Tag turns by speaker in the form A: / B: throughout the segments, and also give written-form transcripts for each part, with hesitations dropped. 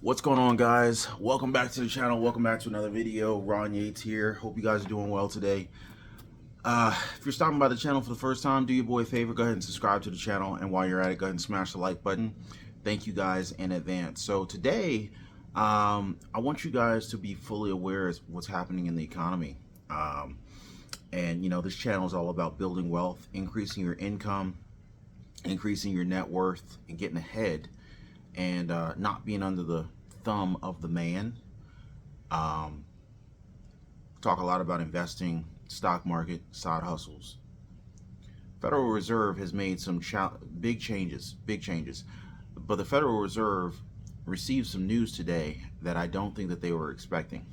A: What's going on, guys? Welcome back to the channel. Welcome back to another video. Ron Yates here. Hope you guys are doing well today. If you're stopping by the channel for the first time, do your boy a favor, go ahead and subscribe to the channel, and while you're at it, go ahead and smash the like button. Thank you guys in advance. So today I want you guys to be fully aware of what's happening in the economy. And you know, this channel is all about building wealth, increasing your income, increasing your net worth, and getting ahead, and not being under the thumb of the man. Talk a lot about investing, stock market, side hustles. Federal Reserve has made some big changes, but the Federal Reserve received some news today that I don't think that they were expecting.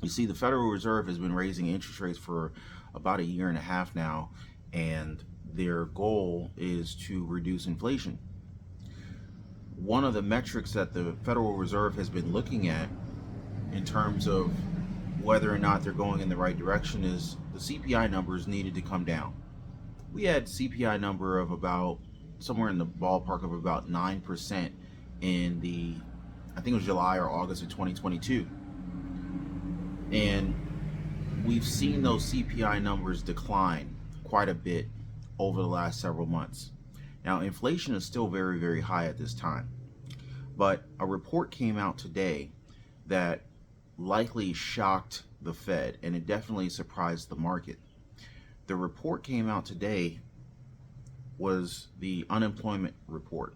A: You see, the Federal Reserve has been raising interest rates for about a year and a half now, and their goal is to reduce inflation. One of the metrics that the Federal Reserve has been looking at in terms of whether or not they're going in the right direction is the CPI numbers needed to come down. We had CPI number of about somewhere in the ballpark of about 9% in the, I think it was July or August of 2022. And we've seen those CPI numbers decline quite a bit over the last several months. Now, inflation is still very, very high at this time, but a report came out today that likely shocked the Fed, and it definitely surprised the market. The report came out today was the unemployment report.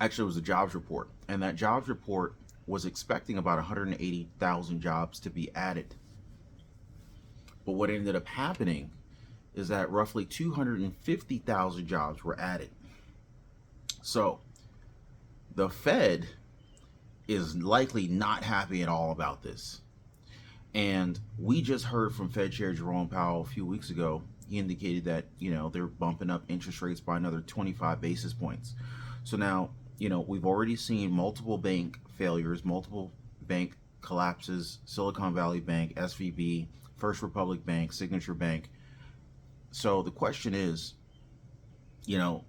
A: Actually, it was a jobs report, and that jobs report was expecting about 180,000 jobs to be added. But what ended up happening is that roughly 250,000 jobs were added. So the Fed is likely not happy at all about this. And we just heard from Fed Chair Jerome Powell a few weeks ago. He indicated that, you know, they're bumping up interest rates by another 25 basis points. So now, you know, we've already seen multiple bank failures, multiple bank collapses, Silicon Valley Bank, SVB, First Republic Bank, Signature Bank. So the question is, you know,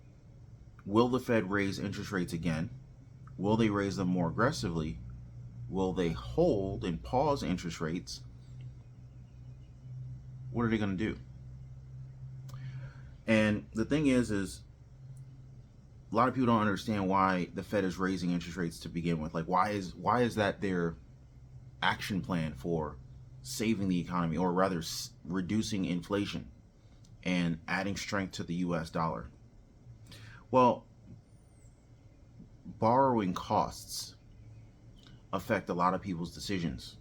A: will the Fed raise interest rates again? Will they raise them more aggressively? Will they hold and pause interest rates? What are they going to do? And the thing is a lot of people don't understand why the Fed is raising interest rates to begin with. Like, why is that their action plan for saving the economy, or rather reducing inflation and adding strength to the US dollar? Well, borrowing costs affect a lot of people's decisions.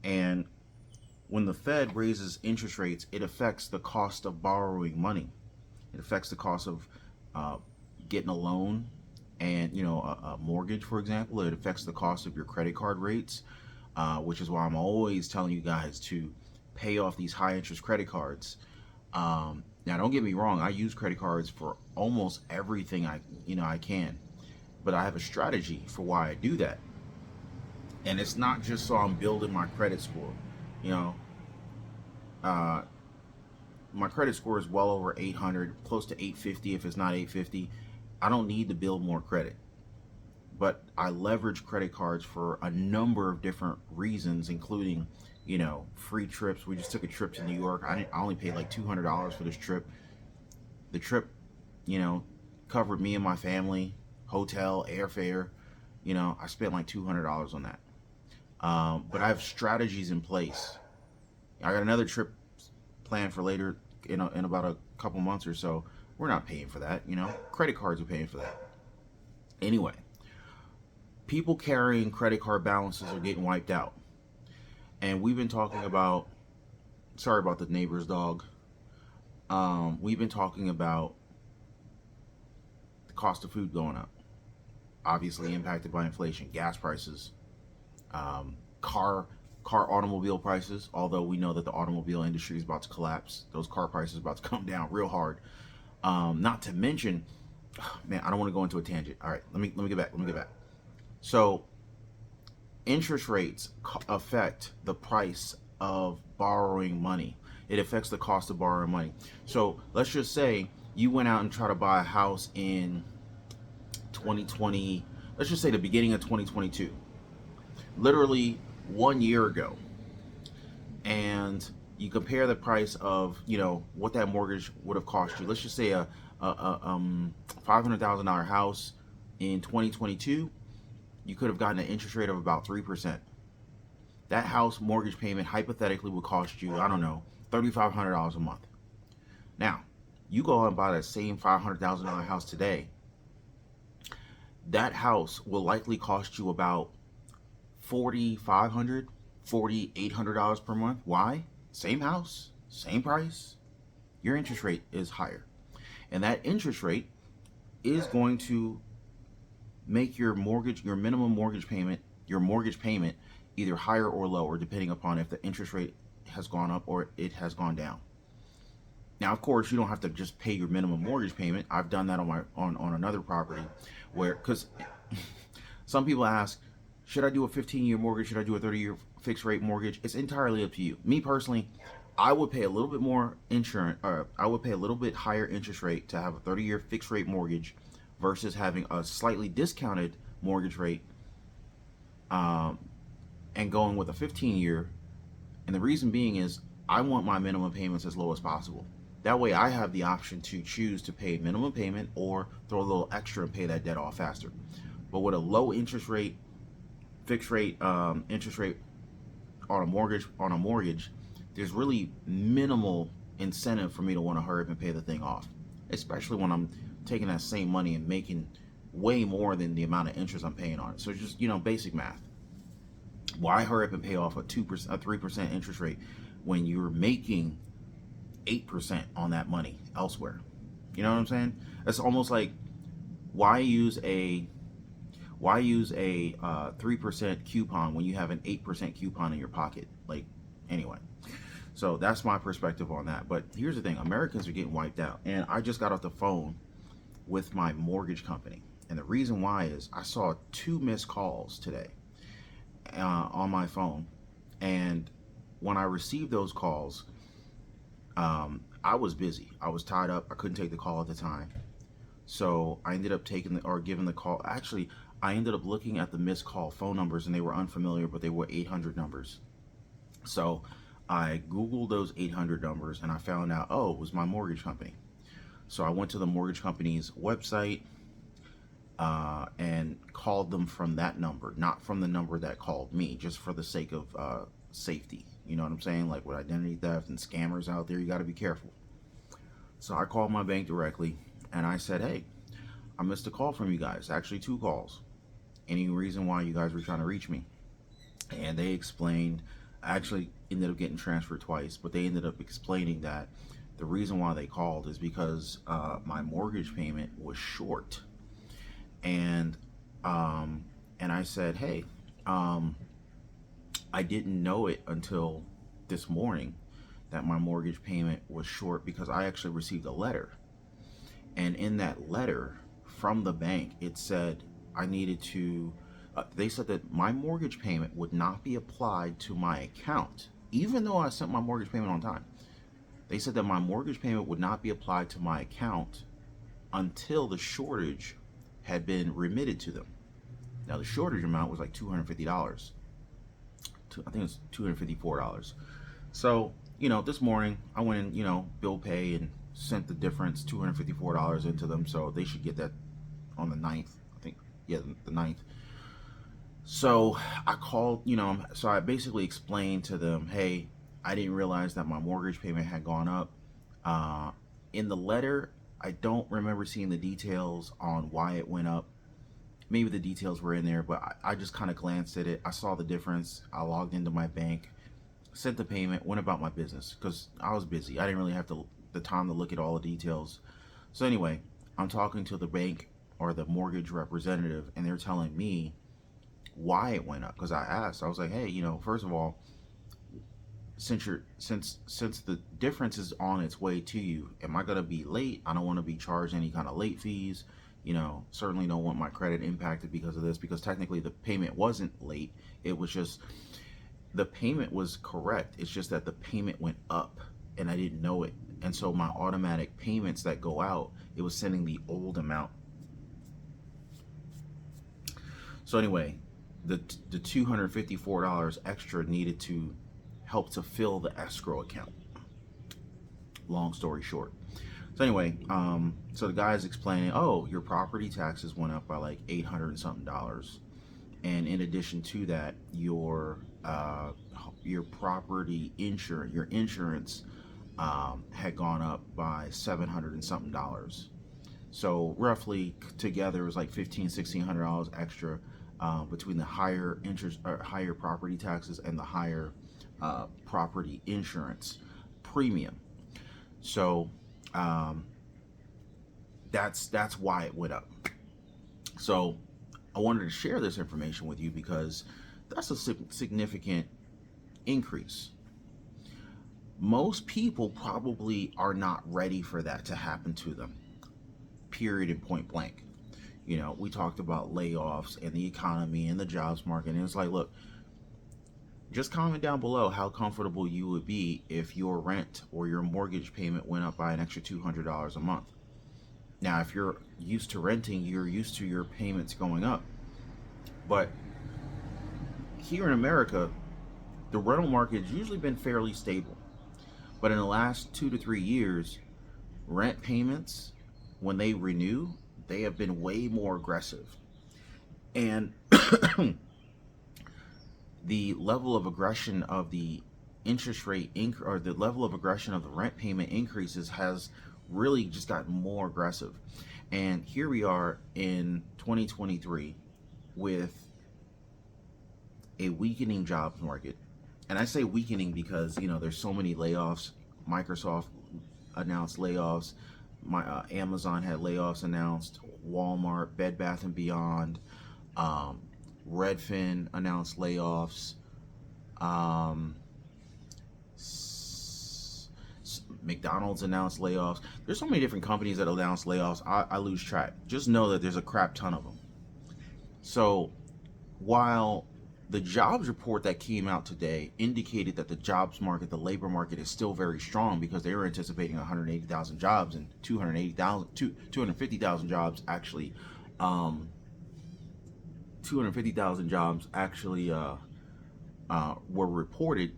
A: And when the Fed raises interest rates, it affects the cost of borrowing money. It affects the cost of getting a loan and, you know, a mortgage, for example. It affects the cost of your credit card rates, which is why I'm always telling you guys to pay off these high interest credit cards. Now, don't get me wrong, I use credit cards for almost everything I can, but I have a strategy for why I do that. And it's not just so I'm building my credit score. You know, my credit score is well over 800, close to 850 if it's not 850. I don't need to build more credit, but I leverage credit cards for a number of different reasons, including, you know, free trips. We just took a trip to New York. I only paid like $200 for this trip. The trip, you know, covered me and my family, hotel, airfare. You know, I spent like $200 on that. But I have strategies in place. I got another trip planned for later in about a couple months or so. We're not paying for that, you know. Credit cards are paying for that. Anyway, people carrying credit card balances are getting wiped out. And we've been talking about, sorry about the neighbor's dog. We've been talking about the cost of food going up, obviously impacted by inflation, gas prices, automobile prices, although we know that the automobile industry is about to collapse. Those car prices are about to come down real hard. Not to mention, man, I don't want to go into a tangent. All right, let me get back. So interest rates affect the price of borrowing money. It affects the cost of borrowing money. So let's just say you went out and tried to buy a house in 2020, let's just say the beginning of 2022, literally 1 year ago, and you compare the price of, you know, what that mortgage would have cost you. Let's just say a $500,000 house in 2022, you could have gotten an interest rate of about 3%. That house mortgage payment hypothetically would cost you, I don't know, $3,500 a month. Now, you go out and buy that same $500,000 house today, that house will likely cost you about $4,500, $4,800 per month. Why? Same house, same price. Your interest rate is higher. And that interest rate is going to make your mortgage, your minimum mortgage payment, your mortgage payment either higher or lower, depending upon if the interest rate has gone up or it has gone down. Now, of course, you don't have to just pay your minimum mortgage payment. I've done that on another property where, because some people ask, should I do a 15-year mortgage? Should I do a 30-year fixed rate mortgage? It's entirely up to you. Me personally, I would pay a little bit more insurance, or I would pay a little bit higher interest rate to have a 30-year fixed rate mortgage versus having a slightly discounted mortgage rate and going with a 15-year. And the reason being is I want my minimum payments as low as possible. That way I have the option to choose to pay minimum payment or throw a little extra and pay that debt off faster. But with a low interest rate, fixed rate interest rate on a mortgage, there's really minimal incentive for me to want to hurry up and pay the thing off, especially when I'm taking that same money and making way more than the amount of interest I'm paying on it. So just, you know, basic math. Why hurry up and pay off a 3% interest rate when you're making 8% on that money elsewhere? You know what I'm saying? It's almost like, why use a 3% coupon when you have an 8% coupon in your pocket? Like, anyway, so that's my perspective on that. But here's the thing, Americans are getting wiped out. And I just got off the phone with my mortgage company, and the reason why is I saw 2 missed calls today on my phone. And when I received those calls, I was busy. I was tied up. I couldn't take the call at the time. So I ended up giving the call. Actually, I ended up looking at the missed call phone numbers, and they were unfamiliar, but they were 800 numbers. So I Googled those 800 numbers, and I found out, oh, it was my mortgage company. So I went to the mortgage company's website and called them from that number, not from the number that called me, just for the sake of safety. You know what I'm saying? Like with identity theft and scammers out there, you got to be careful. So I called my bank directly, and I said, hey, I missed a call from you guys, actually 2 calls. Any reason why you guys were trying to reach me? And they explained, I actually ended up getting transferred twice, but they ended up explaining that the reason why they called is because my mortgage payment was short. And I said, hey, I didn't know it until this morning that my mortgage payment was short, because I actually received a letter. And in that letter from the bank, it said I needed to, they said that my mortgage payment would not be applied to my account, even though I sent my mortgage payment on time. They said that my mortgage payment would not be applied to my account until the shortage had been remitted to them. Now, the shortage amount was like $250. I think it's $254. So, you know, this morning I went in, you know, bill pay and sent the difference, $254 into them. So they should get that on the 9th. I think, yeah, the 9th. So I called, you know, so I basically explained to them, hey, I didn't realize that my mortgage payment had gone up. In the letter, I don't remember seeing the details on why it went up. Maybe the details were in there, but I just kind of glanced at it. I saw the difference. I logged into my bank, sent the payment, went about my business because I was busy. I didn't really have the time to look at all the details. So anyway, I'm talking to the bank or the mortgage representative, and they're telling me why it went up. Because I asked, I was like, hey, you know, first of all, since the difference is on its way to you, am I gonna be late? I don't want to be charged any kind of late fees. You know, certainly don't want my credit impacted because of this, because technically the payment wasn't late. It was just, the payment was correct. It's just that the payment went up and I didn't know it. And so my automatic payments that go out, it was sending the old amount. So anyway, the $254 extra needed to help to fill the escrow account. Long story short. So anyway, so the guy's explaining, oh, your property taxes went up by like 800 and something dollars, and in addition to that, your property insurance, your insurance had gone up by 700 and something dollars. So roughly together it was like $1,500–$1,600 extra between the higher interest, or higher property taxes, and the higher property insurance premium. So that's why it went up. So I wanted to share this information with you because that's a significant increase. Most people probably are not ready for that to happen to them, period and point blank. You know, we talked about layoffs and the economy and the jobs market, and it's like, look, just comment down below how comfortable you would be if your rent or your mortgage payment went up by an extra $200 a month. Now, if you're used to renting, you're used to your payments going up. But here in America, the rental market has usually been fairly stable. But in the last 2 to 3 years, rent payments, when they renew, they have been way more aggressive. And the level of aggression of the interest rate or the level of aggression of the rent payment increases has really just gotten more aggressive. And here we are in 2023 with a weakening jobs market. And I say weakening because, you know, there's so many layoffs. Microsoft announced layoffs. Amazon had layoffs announced. Walmart, Bed Bath & Beyond, Redfin announced layoffs. McDonald's announced layoffs. There's so many different companies that announced layoffs. I lose track. Just know that there's a crap ton of them. So while the jobs report that came out today indicated that the jobs market, the labor market, is still very strong, because they were anticipating 180,000 jobs, and 250,000 jobs actually 250,000 jobs actually were reported.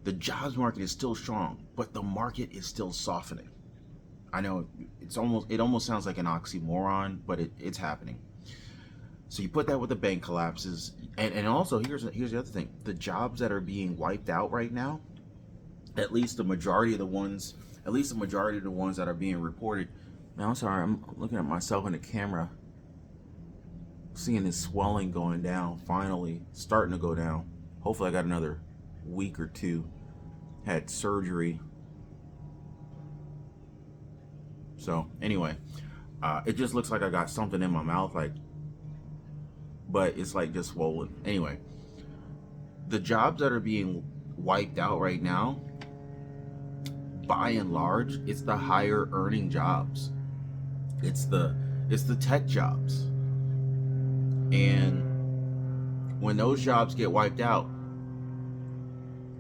A: The jobs market is still strong, but the market is still softening. I know it almost sounds like an oxymoron, but it's happening. So you put that with the bank collapses, and also here's the other thing: the jobs that are being wiped out right now, at least the majority of the ones that are being reported. Now, I'm sorry, I'm looking at myself in the camera, seeing this swelling going down, finally starting to go down. Hopefully I got another week or two. Had surgery. So anyway, it just looks like I got something in my mouth, but it's like just swollen. Anyway, the jobs that are being wiped out right now, by and large, it's the higher earning jobs. It's the tech jobs. And when those jobs get wiped out,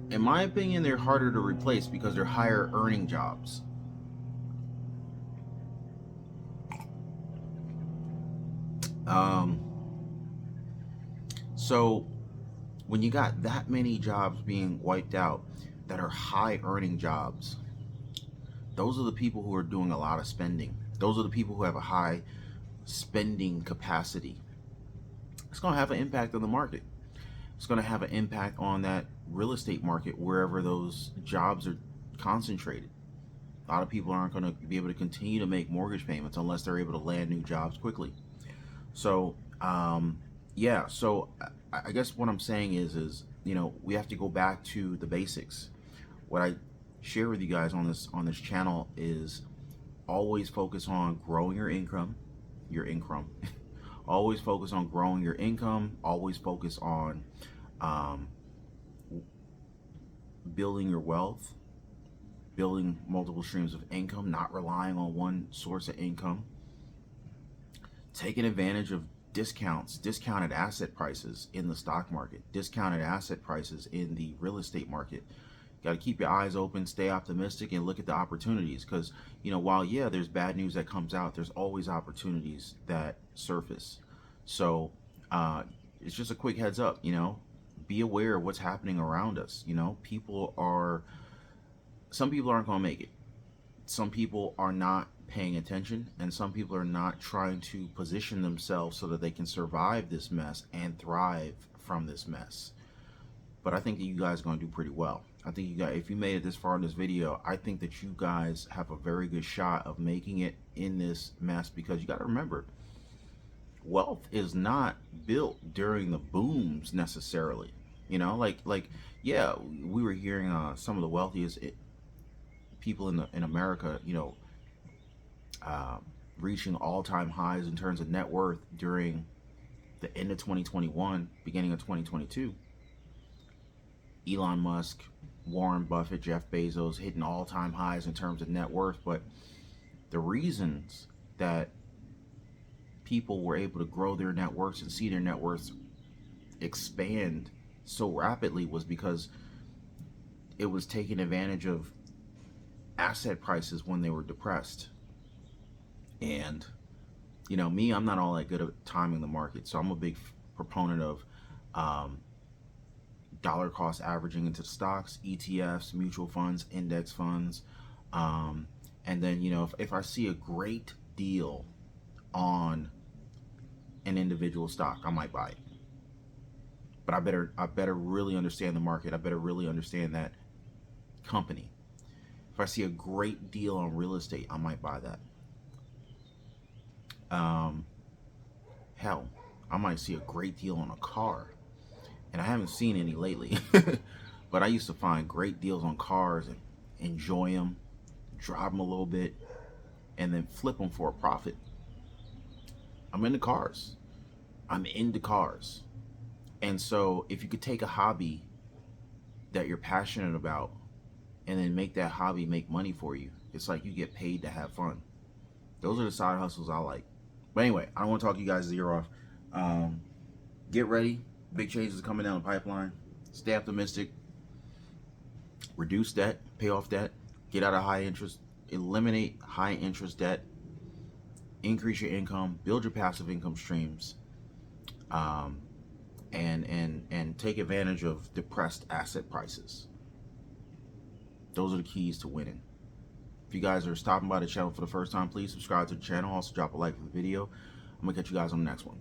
A: in my opinion, they're harder to replace because they're higher earning jobs. So when you got that many jobs being wiped out that are high earning jobs, those are the people who are doing a lot of spending. Those are the people who have a high spending capacity. It's going to have an impact on the market. It's going to have an impact on that real estate market wherever those jobs are concentrated. A lot of people aren't going to be able to continue to make mortgage payments unless they're able to land new jobs quickly. So, yeah. So I guess what I'm saying is, you know, we have to go back to the basics. What I share with you guys on this channel is always focus on growing your income. Always focus on growing your income. Always focus on building your wealth, building multiple streams of income, not relying on one source of income, taking advantage of discounted asset prices in the stock market, discounted asset prices in the real estate market. Got to keep your eyes open, stay optimistic, and look at the opportunities, because, you know, while, yeah, there's bad news that comes out, there's always opportunities that surface. So It's just a quick heads up, be aware of what's happening around us. Some people aren't going to make it. Some people are not paying attention, and some people are not trying to position themselves so that they can survive this mess and thrive from this mess. But I think that you guys are going to do pretty well. I think you guys, if you made it this far in this video, I think that you guys have a very good shot of making it in this mess, because you got to remember, wealth is not built during the booms necessarily. Yeah, we were hearing some of the wealthiest people in America, reaching all-time highs in terms of net worth during the end of 2021, beginning of 2022. Elon Musk, Warren Buffett, Jeff Bezos hitting all-time highs in terms of net worth. But the reasons that people were able to grow their net worths and see their net worths expand so rapidly was because it was taking advantage of asset prices when they were depressed. And me, I'm not all that good at timing the market, so I'm a big proponent of dollar cost averaging into stocks, ETFs, mutual funds, index funds, and then if I see a great deal on an individual stock, I might buy it. But I better really understand the market. I better really understand that company. If I see a great deal on real estate, I might buy that. Hell, I might see a great deal on a car, and I haven't seen any lately. But I used to find great deals on cars and enjoy them, drive them a little bit, and then flip them for a profit. I'm into cars. And so if you could take a hobby that you're passionate about and then make that hobby make money for you, it's like you get paid to have fun. Those are the side hustles I like. But anyway, I don't want to talk you guys' ear off. Get ready. Big changes are coming down the pipeline. Stay optimistic. Reduce debt. Pay off debt. Get out of high interest. Eliminate high interest debt. Increase your income. Build your passive income streams. And take advantage of depressed asset prices. Those are the keys to winning. If you guys are stopping by the channel for the first time, please subscribe to the channel. Also drop a like for the video. I'm gonna catch you guys on the next one.